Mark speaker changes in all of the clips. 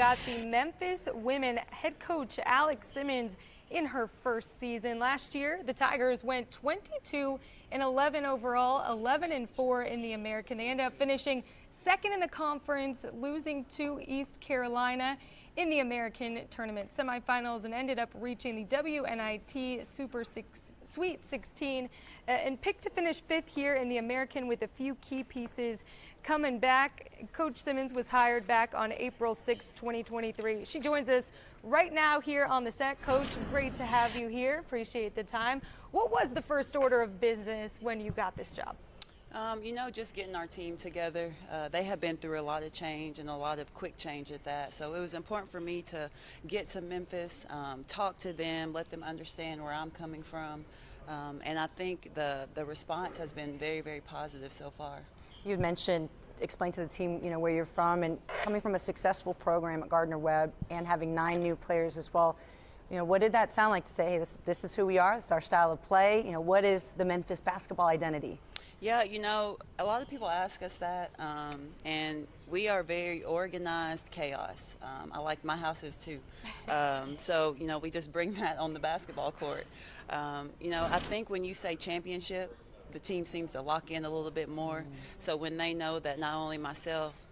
Speaker 1: got the Memphis women head coach Alex Simmons in her first season. Last year, the Tigers went 22-11 overall, 11-4 in the American. They ended up finishing second in the conference, losing to East Carolina in the American tournament semifinals, and ended up reaching the WNIT Sweet 16 and picked to finish fifth here in the American with a few key pieces coming back. Coach Simmons was hired back on April 6, 2023. She joins us right now here on the set. Coach, great to have you here. Appreciate the time. What was the first order of business when you got this job?
Speaker 2: Just getting our team together. They have been through a lot of change and a lot of quick change at that. So it was important for me to get to Memphis, talk to them, let them understand where I'm coming from. And I think the response has been very, very positive so far.
Speaker 3: You had mentioned, explain to the team, where you're from, and coming from a successful program at Gardner-Webb and having 9 new players as well. What did that sound like to say, hey, this is who we are, this is our style of play? What is the Memphis basketball identity?
Speaker 2: Yeah, a lot of people ask us that, and we are very organized chaos. I like my houses too. So, we just bring that on the basketball court. I think when you say championship, the team seems to lock in a little bit more. So when they know that not only myself,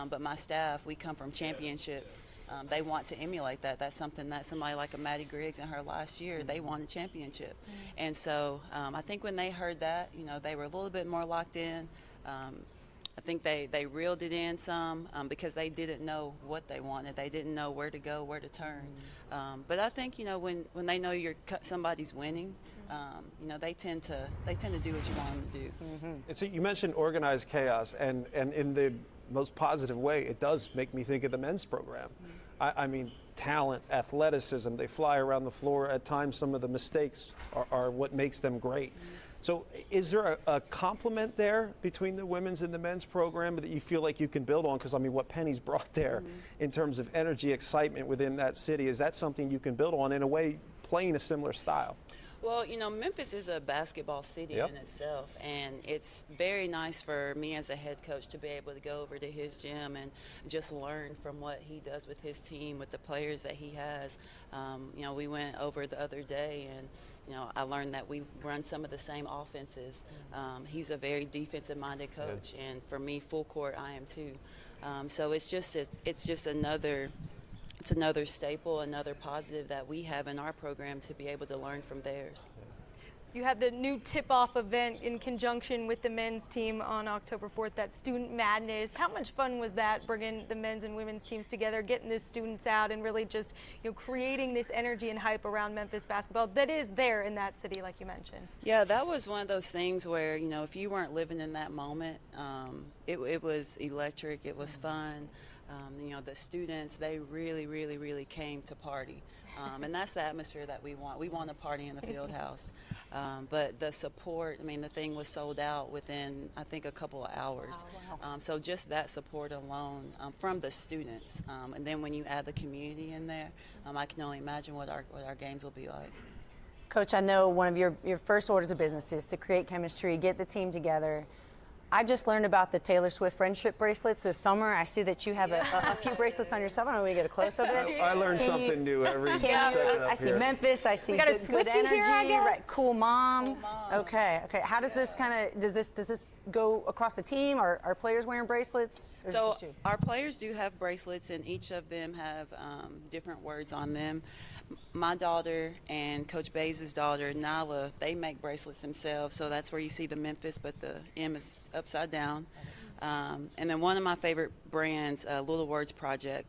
Speaker 2: but my staff, we come from championships, they want to emulate that. That's something that somebody like a Maddie Griggs in her last year, they won a championship. And so I think when they heard that, they were a little bit more locked in. I think they reeled it in some because they didn't know what they wanted. They didn't know where to go, where to turn. But I think, when they know somebody's winning, they tend to do what you want them to do.
Speaker 4: And so you mentioned organized chaos, and in the most positive way, it does make me think of the men's program. I mean, talent, athleticism, they fly around the floor. At times, some of the mistakes are what makes them great. So is there a complement there between the women's and the men's program that you feel like you can build on? Because, what Penny's brought there in terms of energy, excitement within that city, is that something you can build on, in a way, playing a similar style?
Speaker 2: Well, Memphis is a basketball city in itself, and it's very nice for me as a head coach to be able to go over to his gym and just learn from what he does with his team, with the players that he has. We went over the other day, and I learned that we run some of the same offenses. He's a very defensive-minded coach, and for me, full court, I am too. So it's just another staple, another positive that we have in our program to be able to learn from theirs.
Speaker 1: You had the new tip-off event in conjunction with the men's team on October 4th, that Student Madness. How much fun was that, bringing the men's and women's teams together, getting the students out, and really just creating this energy and hype around Memphis basketball that is there in that city, like you mentioned? Yeah,
Speaker 2: that was one of those things where, if you weren't living in that moment, it was electric, it was fun. The students, they really, really, really came to party. And that's the atmosphere that we want. We want a party in the field house. But the support, the thing was sold out within, I think, a couple of hours.
Speaker 3: Oh, wow.
Speaker 2: So just that support alone from the students. And then when you add the community in there, I can only imagine what our games will be like.
Speaker 3: Coach, I know one of your first orders of business is to create chemistry, get the team together. I just learned about the Taylor Swift friendship bracelets this summer. I see that you have a few bracelets on yourself. I don't know if we get a close up of it.
Speaker 4: I learn something new every second up
Speaker 3: I see
Speaker 4: here.
Speaker 3: Memphis. I see good energy.
Speaker 1: Here, I guess?
Speaker 3: Right, cool mom. Okay. How does this does this go across the team? Are players wearing bracelets?
Speaker 2: So our players do have bracelets, and each of them have different words on them. My daughter and Coach Bays' daughter, Nala, they make bracelets themselves, so that's where you see the Memphis, but the M is upside down. And then one of my favorite brands, Little Words Project.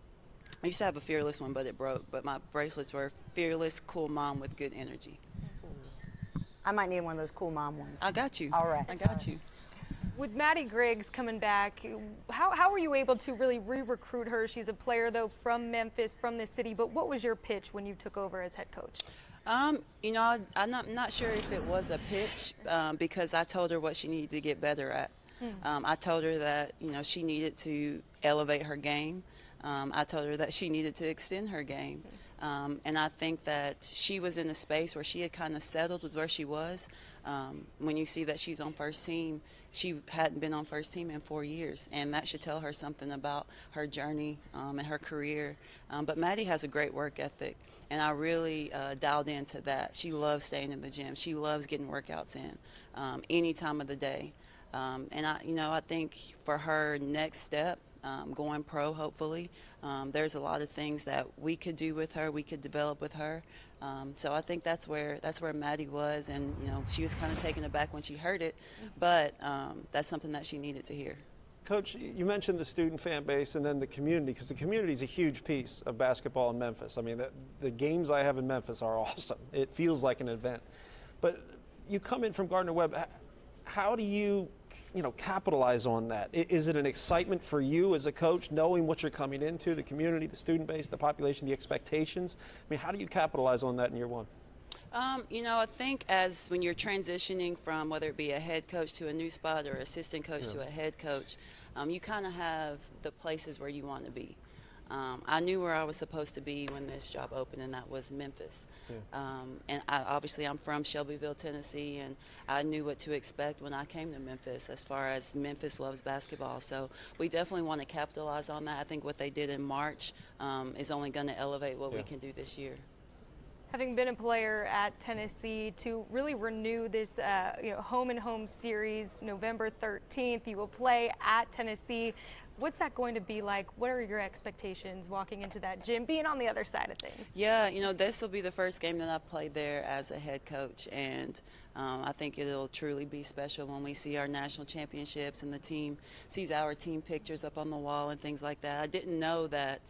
Speaker 2: I used to have a Fearless one, but it broke. But my bracelets were Fearless, Cool Mom with Good Energy.
Speaker 3: I might need one of those cool mom ones.
Speaker 2: I got you.
Speaker 3: All right.
Speaker 2: I got you.
Speaker 1: With Maddie Griggs coming back, how were you able to really re-recruit her? She's a player, though, from Memphis, from this city. But what was your pitch when you took over as head coach?
Speaker 2: I'm not sure if it was a pitch because I told her what she needed to get better at. I told her that, she needed to elevate her game. I told her that she needed to extend her game. And I think that she was in a space where she had kind of settled with where she was. When you see that she's on first team, she hadn't been on first team in 4 years, and that should tell her something about her journey and her career. But Maddie has a great work ethic, and I really dialed into that. She loves staying in the gym. She loves getting workouts in any time of the day. And I think for her next step, going pro, hopefully, there's a lot of things that we could do with her, we could develop with her. So I think that's where Maddie was, and she was kind of taken aback when she heard it, but that's something that she needed to hear.
Speaker 4: Coach, you mentioned the student fan base and then the community, because the community is a huge piece of basketball in Memphis. I mean, the games I have in Memphis are awesome. It feels like an event. But you come in from Gardner-Webb. How do you capitalize on that? Is it an excitement for you as a coach, knowing what you're coming into, the community, the student base, the population, the expectations? I mean, how do you capitalize on that in year one?
Speaker 2: I think when you're transitioning from whether it be a head coach to a new spot or assistant coach to a head coach, you kind of have the places where you want to be. I knew where I was supposed to be when this job opened, and that was Memphis. And obviously I'm from Shelbyville, Tennessee, and I knew what to expect when I came to Memphis as far as Memphis loves basketball. So we definitely want to capitalize on that. I think what they did in March is only going to elevate what we can do this year.
Speaker 1: Having been a player at Tennessee, to really renew this home and home series, November 13th, you will play at Tennessee. What's that going to be like? What are your expectations walking into that gym, being on the other side of things?
Speaker 2: Yeah, this will be the first game that I've played there as a head coach, and I think it'll truly be special when we see our national championships and the team sees our team pictures up on the wall and things like that. I didn't know that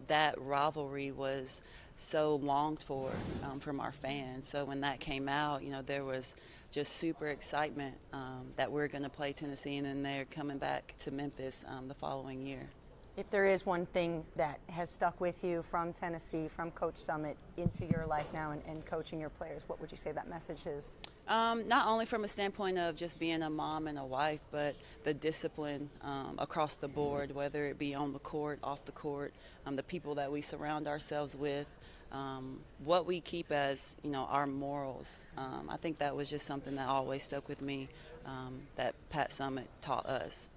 Speaker 2: that rivalry was so longed for from our fans. So when that came out, there was just super excitement that we're going to play Tennessee, and then they're coming back to Memphis the following year.
Speaker 3: If there is one thing that has stuck with you from Tennessee, from Coach Summit into your life now and coaching your players, what would you say that message is?
Speaker 2: Not only from a standpoint of just being a mom and a wife, but the discipline across the board, whether it be on the court, off the court, the people that we surround ourselves with, what we keep as, our morals. I think that was just something that always stuck with me that Pat Summit taught us.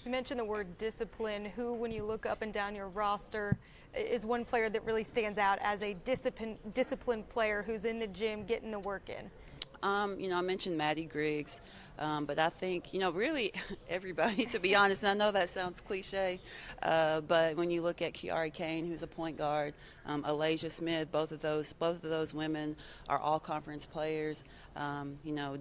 Speaker 1: You mentioned the word discipline. Who, when you look up and down your roster, is one player that really stands out as a disciplined player who's in the gym getting the work in?
Speaker 2: I mentioned Maddie Griggs, but I think, really everybody, to be honest, and I know that sounds cliche, but when you look at Kiari Kane, who's a point guard, Alasia Smith, both of those women are all-conference players.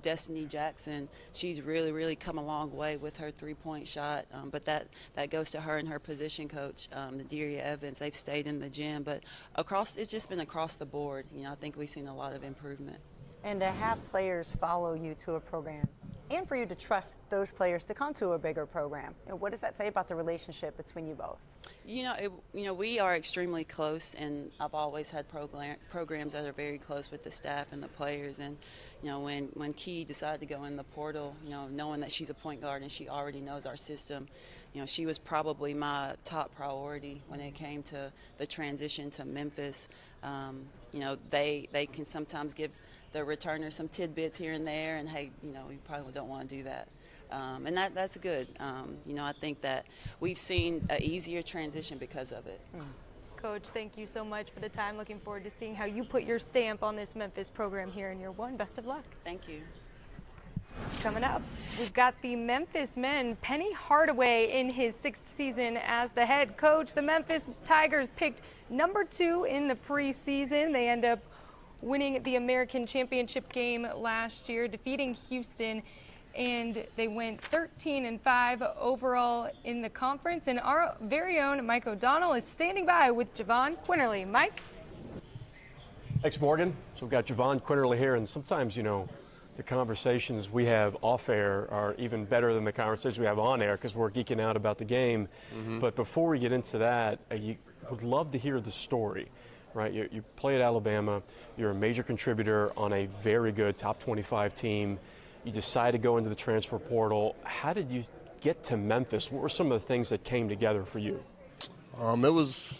Speaker 2: Destiny Jackson, she's really, really come a long way with her three-point shot, but that goes to her and her position coach, Naderia Evans. They've stayed in the gym, but it's just been across the board. I think we've seen a lot of improvement.
Speaker 3: And to have players follow you to a program, and for you to trust those players to come to a bigger program, what does that say about the relationship between you both?
Speaker 2: We are extremely close, and I've always had programs that are very close with the staff and the players. And when Key decided to go in the portal, knowing that she's a point guard and she already knows our system, she was probably my top priority when it came to the transition to Memphis. They can sometimes give the returner some tidbits here and there, and hey, you probably don't want to do that. And that's good. I think that we've seen an easier transition because of it.
Speaker 1: Coach, thank you so much for the time. Looking forward to seeing how you put your stamp on this Memphis program here in year one. Best of luck.
Speaker 2: Thank you.
Speaker 1: Coming up, we've got the Memphis men. Penny Hardaway in his 6th season as the head coach. The Memphis Tigers picked number 2 in the preseason. They end up winning the American Championship game last year, defeating Houston, and they went 13-5 overall in the conference. And our very own Mike O'Donnell is standing by with Javon Quinerly. Mike?
Speaker 5: Thanks, Morgan. So we've got Javon Quinerly here, and sometimes, the conversations we have off air are even better than the conversations we have on air because we're geeking out about the game. But before we get into that, you would love to hear the story. Right, you play at Alabama, you're a major contributor on a very good top 25 team. You decide to go into the transfer portal. How did you get to Memphis? What were some of the things that came together for you?
Speaker 6: It was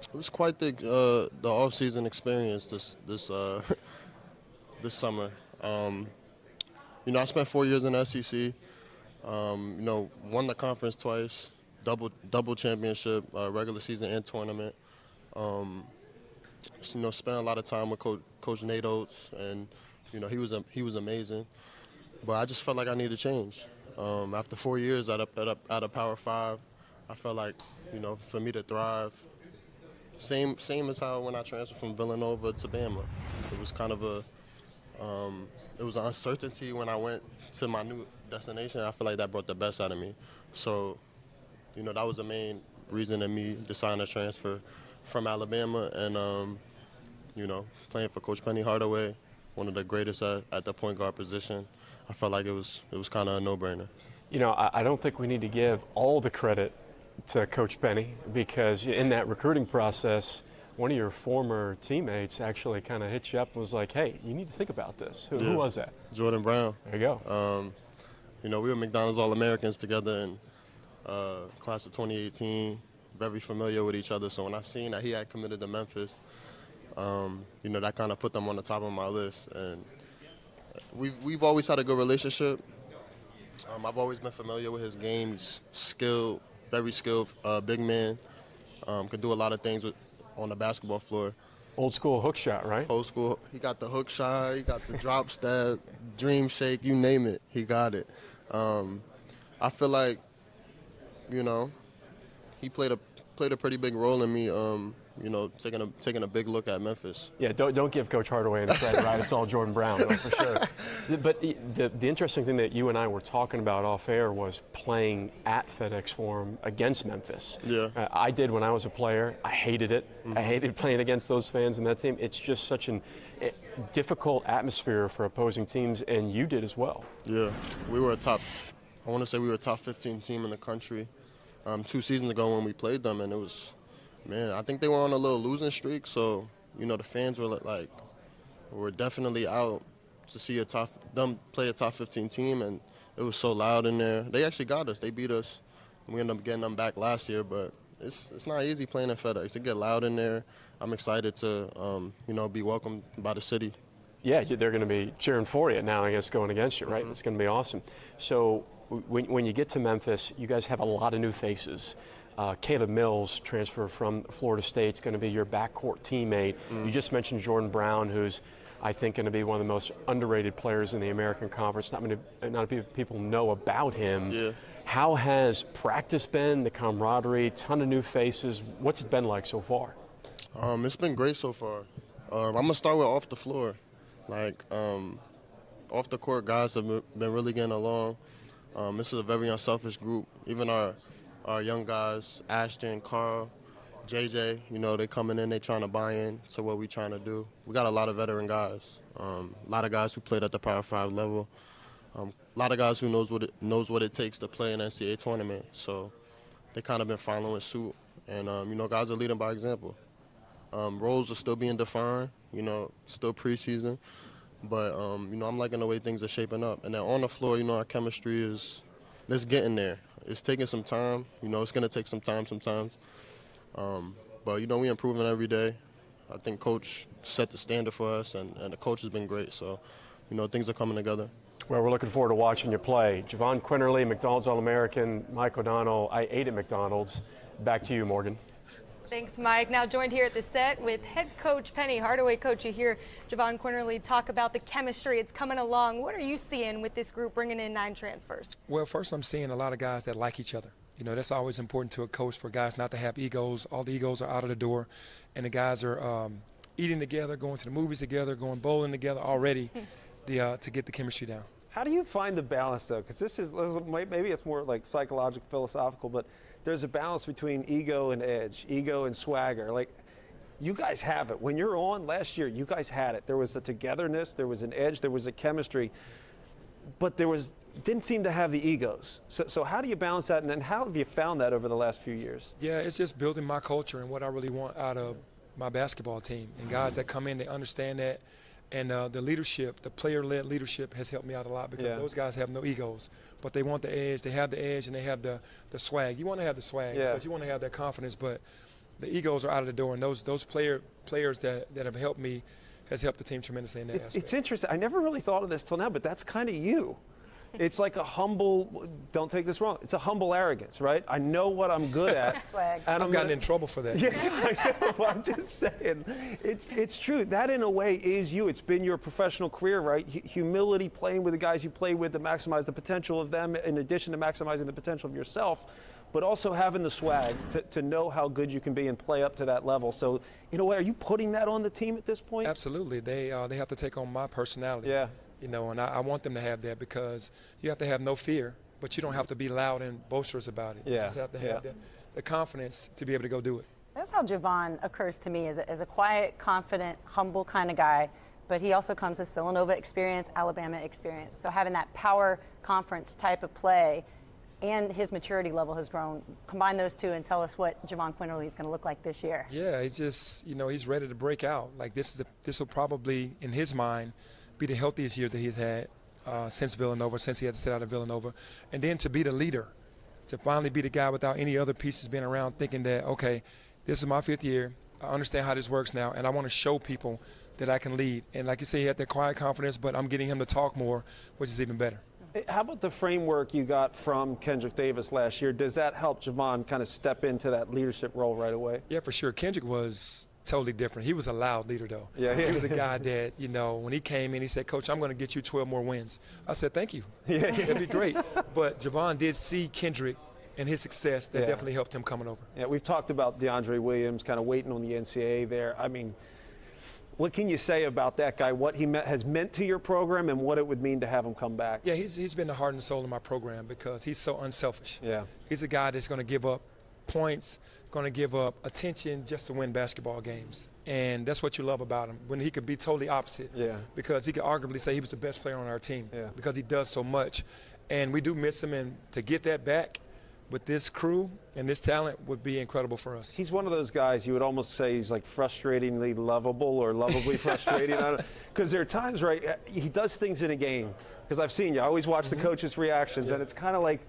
Speaker 6: It was quite the off-season experience this summer. I spent 4 years in the SEC. Won the conference twice, double championship, regular season and tournament. Spent a lot of time with Coach Nate Oates, and he was amazing. But I just felt like I needed change. After 4 years at a Power 5, I felt like for me to thrive. Same as how when I transferred from Villanova to Bama. It was kind of it was an uncertainty when I went to my new destination. I feel like that brought the best out of me. So, that was the main reason in me deciding to transfer from Alabama and, playing for Coach Penny Hardaway, one of the greatest at the point guard position. I felt like it was kind of a no-brainer.
Speaker 5: I don't think we need to give all the credit to Coach Penny, because in that recruiting process, one of your former teammates actually kind of hit you up and was like, hey, you need to think about this. Who was that?
Speaker 6: Jordan Brown.
Speaker 5: There you go.
Speaker 6: We were McDonald's All-Americans together in class of 2018, very familiar with each other. So when I seen that he had committed to Memphis, that kind of put them on the top of my list. And we've always had a good relationship. I've always been familiar with his game. He's skilled, very skilled, big man. Could do a lot of things on the basketball floor.
Speaker 5: Old school hook shot, right?
Speaker 6: Old school. He got the hook shot. He got the drop step, dream shake. You name it, he got it. I feel like, he played a pretty big role in me. Taking a big look at Memphis.
Speaker 5: Yeah, don't give Coach Hardaway any credit, right? It's all Jordan Brown, no, for sure. But the interesting thing that you and I were talking about off air was playing at FedEx Forum against Memphis.
Speaker 6: Yeah.
Speaker 5: I did when I was a player. I hated it. Mm-hmm. I hated playing against those fans and that team. It's just such a difficult atmosphere for opposing teams, and you did as well.
Speaker 6: Yeah, we were a top 15 team in the country 2 seasons ago when we played them, and it was. Man, I think they were on a little losing streak, so the fans were definitely out to see them play a top 15 team, and it was so loud in there. They actually got us. They beat us. We ended up getting them back last year, but it's not easy playing at FedEx. It get loud in there. I'm excited to be welcomed by the city.
Speaker 5: Yeah, they're going to be cheering for you now, I guess, going against you, right? Mm-hmm. It's going to be awesome. So when you get to Memphis, you guys have a lot of new faces. Caleb Mills, transfer from Florida State, is going to be your backcourt teammate. You just mentioned Jordan Brown, who's, I think, going to be one of the most underrated players in the American Conference. Not many people know about him.
Speaker 6: Yeah.
Speaker 5: How has practice been, the camaraderie, ton of new faces? What's it been like so far?
Speaker 6: It's been great so far. I'm going to start with off the floor. Off the court, guys have been really getting along. This is a very unselfish group. Even our young guys, Ashton, Carl, JJ, they coming in, they trying to buy in to what we trying to do. We got a lot of veteran guys, a lot of guys who played at the Power 5 level, a lot of guys who knows what it takes to play an NCAA tournament. So they kind of been following suit, and guys are leading by example. Roles are still being defined, still preseason, but I'm liking the way things are shaping up. And then on the floor, our chemistry is getting there. It's taking some time. It's going to take some time sometimes. But, we improving every day. I think Coach set the standard for us, and the coach has been great. So, things are coming together.
Speaker 5: Well, we're looking forward to watching you play. Javon, Quinerly, McDonald's All-American, Mike O'Donnell. I ate at McDonald's. Back to you, Morgan.
Speaker 1: Thanks, Mike. Now joined here at the set with head coach Penny Hardaway. Coach, you hear Jahvon Quinerly talk about the chemistry. It's coming along. What are you seeing with this group bringing in 9 transfers?
Speaker 7: Well, first I'm seeing a lot of guys that like each other. That's always important to a coach, for guys not to have egos. All the egos are out of the door, and the guys are eating together, going to the movies together, going bowling together already to get the chemistry down.
Speaker 4: How do you find the balance, though? Because maybe it's more like psychological, philosophical, but there's a balance between ego and edge, ego and swagger. You guys have it. When you're on last year, you guys had it. There was a togetherness, there was an edge, there was a chemistry, but didn't seem to have the egos. So how do you balance that, and how have you found that over the last few years?
Speaker 7: Yeah, it's just building my culture and what I really want out of my basketball team. And guys that come in, they understand that. And the leadership, the player-led leadership has helped me out a lot, because those guys have no egos, but they want the edge. They have the edge, and they have the swag. You want to have the swag because you want to have that confidence, but the egos are out of the door, and those players that have helped me has helped the team tremendously in that aspect.
Speaker 4: It's interesting. I never really thought of this till now, but that's kind of you. It's like a humble, don't take this wrong, it's a humble arrogance, right? I know what I'm good at.
Speaker 3: Swag.
Speaker 4: And
Speaker 7: I've gotten in trouble for that.
Speaker 4: Yeah, well, I'm just saying. It's true. That, in a way, is you. It's been your professional career, right? Humility, playing with the guys you play with to maximize the potential of them, in addition to maximizing the potential of yourself, but also having the swag to know how good you can be and play up to that level. So, in a way, are you putting that on the team at this point?
Speaker 7: Absolutely. They have to take on my personality.
Speaker 4: Yeah.
Speaker 7: You know, and I want them to have that, because you have to have no fear, but you don't have to be loud and boisterous about it.
Speaker 4: Yeah.
Speaker 7: You just have to have the confidence to be able to go do it.
Speaker 3: That's how Javon occurs to me, as a quiet, confident, humble kind of guy. But he also comes with Villanova experience, Alabama experience. So having that power conference type of play and his maturity level has grown. Combine those two and tell us what Jahvon Quinerly is going to look like this year.
Speaker 7: Yeah, he's just, he's ready to break out. Like this will probably, in his mind, be the healthiest year that he's had since Villanova, since he had to sit out of Villanova. And then to be the leader, to finally be the guy without any other pieces being around, thinking that, okay, this is my 5th year. I understand how this works now, and I want to show people that I can lead. And like you say, he had that quiet confidence, but I'm getting him to talk more, which is even better.
Speaker 4: How about the framework you got from Kendrick Davis last year? Does that help Javon kind of step into that leadership role right away?
Speaker 7: Yeah, for sure. Kendrick was totally different. He was a loud leader, though.
Speaker 4: Yeah,
Speaker 7: he was a guy that, when he came in, he said, "Coach, I'm going to get you 12 more wins." I said, "Thank you. That'd be great." But Javon did see Kendrick and his success. That definitely helped him coming over.
Speaker 4: Yeah, we've talked about DeAndre Williams kind of waiting on the NCAA there. I mean, what can you say about that guy, what he has meant to your program and what it would mean to have him come back?
Speaker 7: Yeah, he's been the heart and soul of my program because he's so unselfish.
Speaker 4: Yeah.
Speaker 7: He's a guy that's going to give up points, going to give up attention just to win basketball games. And that's what you love about him, when he could be totally opposite.
Speaker 4: Yeah.
Speaker 7: Because he could arguably say he was the best player on our team because he does so much. And we do miss him, and to get that back with this crew and this talent would be incredible for us.
Speaker 4: He's one of those guys you would almost say he's like frustratingly lovable or lovably frustrating. Because there are times, right, he does things in a game. Because I've seen you. I always watch the coaches' reactions, and it's kind of like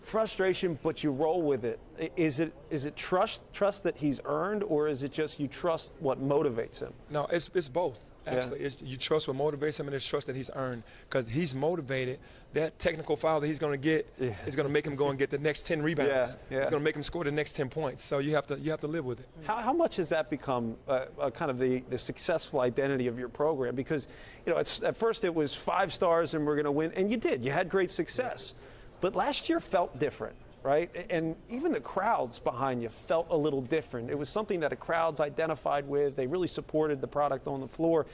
Speaker 4: frustration, but you roll with it. Is it trust that he's earned, or is it just you trust what motivates him?
Speaker 7: No, it's both. Actually, you trust what motivates him, and it's trust that he's earned, because he's motivated. That technical foul that he's going to get is going to make him go and get the next 10 rebounds. It's going to make him score the next 10 points. So you have to live with it.
Speaker 4: How much has that become kind of the successful identity of your program? Because at first it was 5 stars and we're going to win, and you did. You had great success, but last year felt different. Right? And even the crowds behind you felt a little different. It was something that the crowds identified with. They really supported the product on the floor.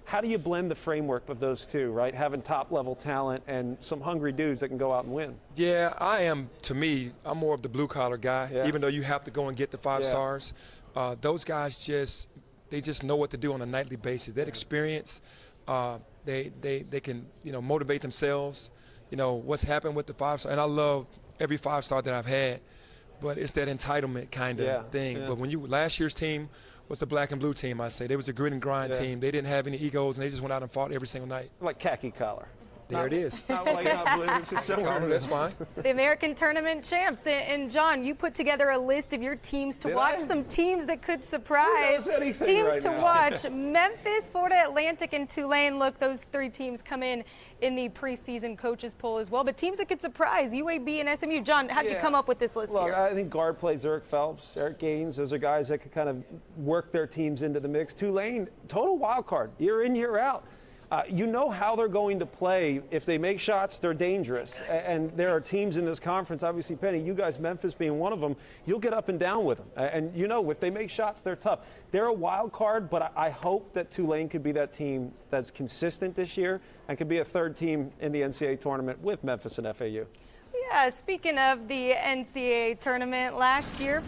Speaker 4: How do you blend the framework of those two, right? Having top-level talent and some hungry dudes that can go out and win.
Speaker 7: Yeah, to me, I'm more of the blue-collar guy, even though you have to go and get the 5 stars. Those guys they just know what to do on a nightly basis. That experience, they can, motivate themselves. What's happened with the 5 stars, and I love every 5-star that I've had, but it's that entitlement kind of thing. Yeah. But last year's team was the black and blue team, I say. They was a grit and grind team. They didn't have any egos, and they just went out and fought every single night.
Speaker 4: Like khaki collar.
Speaker 7: There it is.
Speaker 4: Not white, not blue. It's just collar,
Speaker 7: that's fine.
Speaker 1: The American Tournament champs. And John, you put together a list of your teams to watch. Some teams that could surprise.
Speaker 4: Who knows anything
Speaker 1: teams
Speaker 4: right
Speaker 1: to
Speaker 4: now?
Speaker 1: watch. Memphis, Florida Atlantic, and Tulane. Look, those 3 teams come in the preseason coaches poll as well. But teams that could surprise, UAB and SMU. John, how did you come up with this list here?
Speaker 4: I think guard plays Eric Phelps, Eric Gaines. Those are guys that could kind of work their teams into the mix. Tulane, total wild card, year in, year out. You know how they're going to play. If they make shots, they're dangerous. And there are teams in this conference, obviously, Penny, you guys, Memphis being one of them, you'll get up and down with them. And if they make shots, they're tough. They're a wild card, but I hope that Tulane could be that team that's consistent this year and could be a 3rd team in the NCAA tournament with Memphis and FAU.
Speaker 1: Yeah, speaking of the NCAA tournament, last year,